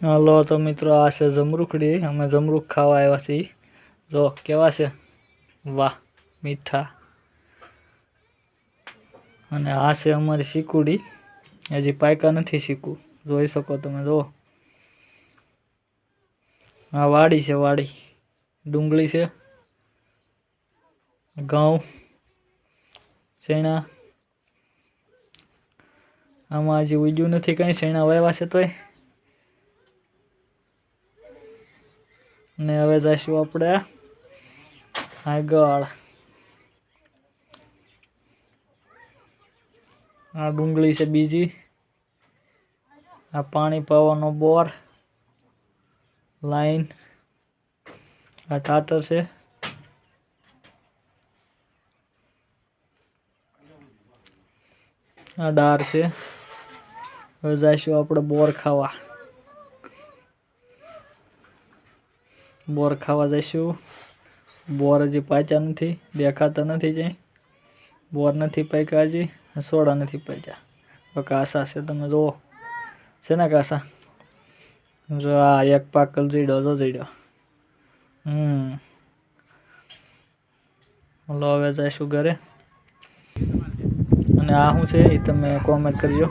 Hello તો મિત્રો, આ છે જમરૂખડી. અમે જમરૂખ ખાવા આવ્યા છીએ. જો કેવા છે, વાહ મીઠા. અને આ છે અમારી શીકુડી. હજી પાયકા નથી શીકું, જોઈ શકો તમે. જો આ વાડી છે, વાડી. ડુંગળી છે, ઘઉં, શેણા. આમાં હજી ઉગ્યું નથી કઈ, શેણા વાવ્યા છે તોય. ને હવે જઈશું આપણે આગળ. આ ડુંગળી છે બીજી. આ પાણી પાવાનો બોર લાઈન. આ ટાટર છે. આ ડાર છે. હવે જઈશું આપણે બોર ખાવા. બોર ખાવા જઈશું. બોર હજી પાક્યા નથી, દેખાતા નથી ક્યાંય. બોર નથી પાક્યા હજી, સોડા નથી પાક્યા. તો કાસા છે, તમે જુઓ. છે ને કાસા? જો આ એક પાકલ જીડો, જો જીડો. હલો હવે જઈશું ઘરે. અને આ શું છે એ તમે કોમેન્ટ કરજો.